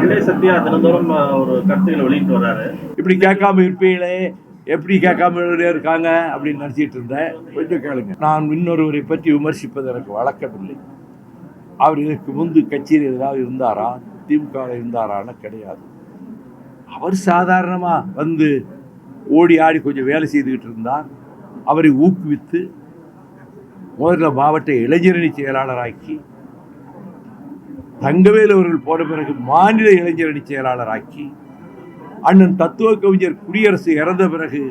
அண்டை சக்தியா தினந்தோறும் ஒரு கருத்துக்களை வெளியிட்டு வர்றாரு. இப்படி கேட்காம இருப்பீங்களே, எப்படி கேட்காம இருக்காங்க அப்படின்னு நினச்சிட்டு இருந்தேன். கொஞ்சம் கேளுங்க. நான் இன்னொருவரை பற்றி விமர்சிப்பது எனக்கு வழக்கமில்லை. அவர் இதற்கு முன்பு கட்சியில் ஏதாவது இருந்தாரா, திமுக இருந்தாரான்னு கிடையாது. அவர் சாதாரணமாக வந்து ஓடி ஆடி கொஞ்சம் வேலை செய்துக்கிட்டு இருந்தார். அவரை ஊக்குவித்து முதல்ல மாவட்ட இளைஞரணி செயலாளராக்கி, தங்கவேல் அவர்கள் போன பிறகு மாநில இளைஞரணி செயலாளராக்கி, அண்ணன் தத்துவ கவிஞர் குடியரசு இறந்த பிறகு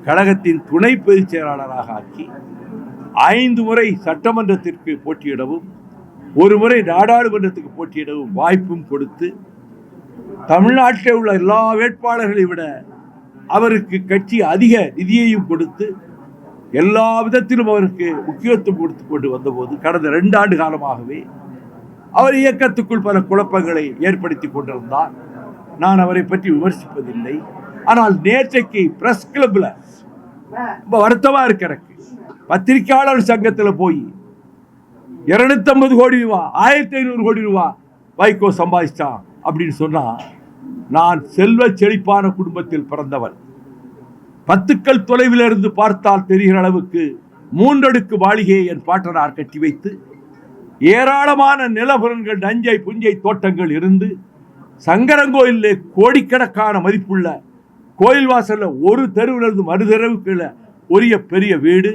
கழகத்தின் துணை பொதுச் செயலாளராக ஆக்கி, 5 முறை சட்டமன்றத்திற்கு போட்டியிடவும் 1 முறை நாடாளுமன்றத்துக்கு போட்டியிடவும் வாய்ப்பும் கொடுத்து, தமிழ்நாட்டில் உள்ள எல்லா வேட்பாளர்களை விட அவருக்கு கட்சி அதிக நிதியையும் கொடுத்து, எல்லா விதத்திலும் அவருக்கு முக்கியத்துவம் கொடுத்து கொண்டு வந்தபோது கடந்த 2 ஆண்டு காலமாகவே அவர் இயக்கத்துக்குள் பல குழப்பங்களை ஏற்படுத்தி கொண்டிருந்தார். நான் அவரை பற்றி விமர்சிப்பதில்லை. ஆனால் நேற்றைக்கு பிரஸ் கிளப்ல ரொம்ப வருத்தமா இருக்கு எனக்கு. பத்திரிகையாளர் சங்கத்தில் போய் 250 கோடி ரூபா 1500 கோடி ரூபா வைகோ சம்பாதிச்சான் அப்படின்னு சொன்னா, நான் செல்வ செழிப்பான குடும்பத்தில் பிறந்தவன். 10 கல் தொலைவில் இருந்து பார்த்தால் தெரிகிற அளவுக்கு 3 அடுக்கு மாளிகையை என் பாட்டனார் கட்டி வைத்து, ஏராளமான நிலபுலன்கள், நஞ்சை புஞ்சை தோட்டங்கள் இருந்து, சங்கரங்கோயிலே கோடிக்கணக்கான மதிப்புள்ள கோயில் வாசல்ல ஒரு தெருவிலிருந்து மறு தெருவுக்கு உரிய பெரிய வீடு,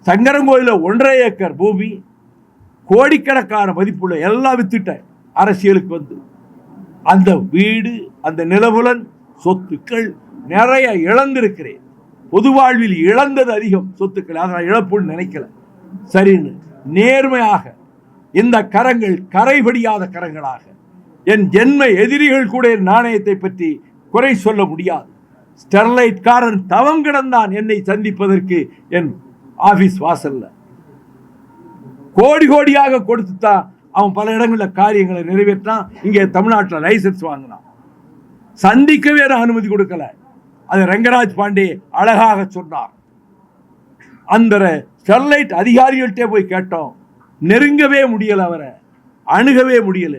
சங்கரங்கோயில 1.5 ஏக்கர் பூமி, கோடிக்கணக்கான மதிப்புள்ள எல்லாம் வித்துட்டேன் அரசியலுக்கு வந்து. அந்த வீடு, அந்த நிலபுலன் சொத்துக்கள் நிறைய இழந்திருக்கிறேன். பொது வாழ்வில் இழந்தது அதிகம் சொத்துக்கள். அதை நான் இழப்புன்னு நினைக்கல. சரின்னு நேர்மையாக இந்த கரங்கள் கரைபடியாத கரங்களாக, என் ஜென்ம எதிரிகள் கூட என் நாணயத்தை பற்றி குறை சொல்ல முடியாது. ஸ்டெர்லைட் காரன் தவம் கிடந்தான் என்னை சந்திப்பதற்கு என் ஆபீஸ் வாசல்ல. கோடி கோடியாக கொடுத்துத்தான் அவன் பல இடங்களில் காரியங்களை நிறைவேற்றான். இங்கே தமிழ்நாட்டில் லைசன்ஸ் வாங்கினான். சந்திக்கவே நான் அனுமதி கொடுக்கல. அது ரங்கராஜ் பாண்டே அழகாக சொன்னார். அந்த ஸ்டெர்லைட் அதிகாரிகள்கிட்ட போய் கேட்டோம், நெருங்கவே முடியல, அவரை அணுகவே முடியல.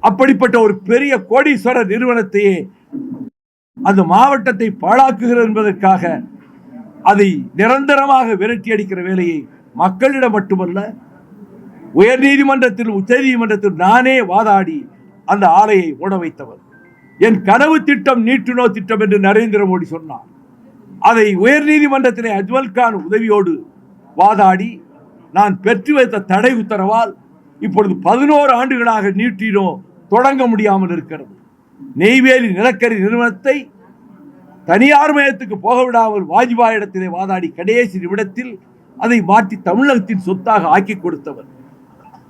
அப்படிப்பட்ட ஒரு பெரிய கோடீஸ்வர நிறுவனத்தையே அந்த மாவட்டத்தை பாழாக்குகிறது என்பதற்காக அதை நிரந்தரமாக விரட்டி அடிக்கிற வேலையை மக்களிடம் மட்டுமல்ல, உயர் நீதிமன்றத்தில் உச்ச நீதிமன்றத்தில் நானே வாதாடி அந்த ஆலையை ஓட வைத்தவர். என் கனவு திட்டம் நீட்டுநோ திட்டம் என்று நரேந்திர மோடி சொன்னார். அதை உயர் நீதிமன்றத்திலே அஜ்மல் கான் உதவியோடு வாதாடி நான் பெற்று வைத்த தடை உத்தரவால் இப்பொழுது 11 ஆண்டுகளாக நீட்டினோ தொடங்க முடியாமல் இருக்கிறது. நெய்வேலி நிலக்கரி நிறுவனத்தை தனியார் மயத்துக்கு போக விடாமல் வாஜ்பாய் இடத்திலே வாதாடி கடைசி நிமிடத்தில் அதை மாற்றி தமிழகத்தின் சொத்தாக ஆக்கி கொடுத்தவர்.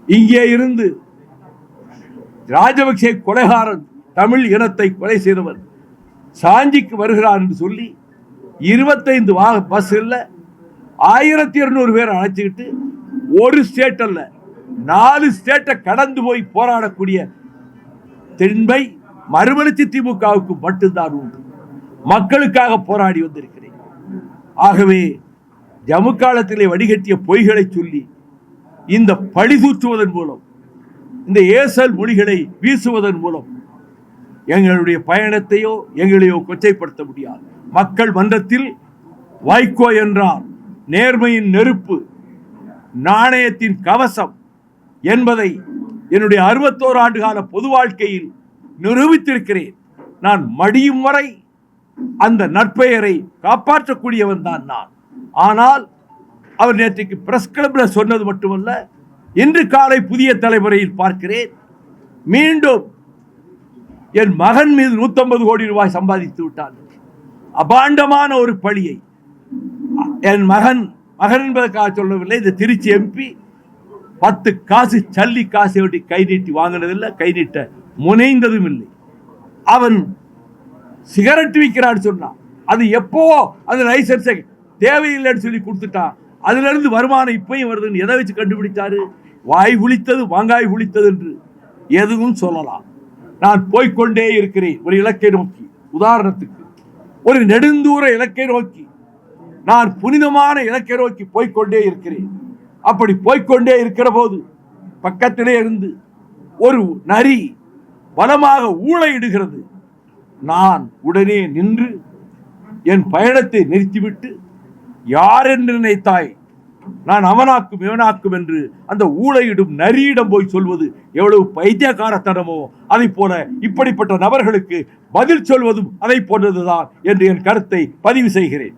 இங்கே இருந்து ராஜபக்சே கொலைகாரன், தமிழ் இனத்தை கொலை செய்தவர் சாஞ்சிக்கு வருகிறார் என்று சொல்லி 25 பஸ் இல்ல 1200 பேர் அழைச்சிக்கிட்டு ஒரு ஸ்டேட் அல்ல 4 ஸ்டேட்டை கடந்து போய் போராடக்கூடிய தென்பை மறுமலர்ச்சி திமுகவுக்கு மட்டும்தான் உண்டு. மக்களுக்காக போராடி வந்திருக்கிறேன். ஆகவே ஜம்மு காலத்திலே வடிகட்டிய பொய்களை சொல்லி இந்த பழி தூற்றுவதன் மூலம், இந்த ஏசல் மொழிகளை வீசுவதன் மூலம் எங்களுடைய பயணத்தையோ எங்களையோ கொச்சைப்படுத்த முடியாது. மக்கள் மன்றத்தில் வைகோ என்றால் நேர்மையின் நெருப்பு, நாணயத்தின் கவசம் என்பதை என்னுடைய 61 ஆண்டு கால பொது வாழ்க்கையில் நிரூபித்திருக்கிறேன். நான் மடியும் வரை அந்த நற்பெயரை காப்பாற்றக்கூடியவன் தான் நான். ஆனால் அவர் நேற்றைக்கு பிரஸ் கிளப்ல சொன்னது மட்டுமல்ல, இன்று காலை புதிய தலைமுறையில் பார்க்கிறேன், மீண்டும் என் மகன் மீது 150 கோடி ரூபாய் சம்பாதித்து விட்டார். அபாண்டமான ஒரு பழியை என் மகன் என்பதற்காக சொல்லவில்லை. இந்த திருச்சி எம்பி 10 காசு சல்லி காசை ஒட்டி கை நீட்டி வாங்கினதில்லை, கை நீட்ட முனைந்ததும் இல்லை. அவன் சிகரெட் விற்கிறான்னு சொன்னான். அது எப்போ அந்த லைசன்ஸை தேவையில்லைன்னு சொல்லி கொடுத்துட்டான். அதுல இருந்து வருமானம் இப்பயும் வருதுன்னு எதை வச்சு கண்டுபிடிச்சாரு? வாய் புளித்தது மாங்காய் புளித்தது என்று எதுவும் சொல்லலாம். நான் போய்கொண்டே இருக்கிறேன் ஒரு இலக்கை நோக்கி. உதாரணத்துக்கு ஒரு நெடுந்தூர இலக்கை நோக்கி, நான் புனிதமான இலக்கை நோக்கி போய்கொண்டே இருக்கிறேன். அப்படி போய்கொண்டே இருக்கிற போது பக்கத்திலே இருந்து ஒரு நரி பலமாக ஊளையிடுகிறது. நான் உடனே நின்று என் பயணத்தை நிறுத்திவிட்டு, யார் என்று நினைத்தாய், நான் அவனாக்கும் இவனாக்கும் என்று அந்த ஊளையிடும் நரியிடம் போய் சொல்வது எவ்வளவு பைத்தியக்காரத்தனமோ, அதை போல இப்படிப்பட்ட நபர்களுக்கு பதில் சொல்வதும் அதை போன்றதுதான் என்று என் கருத்தை பதிவு செய்கிறேன்.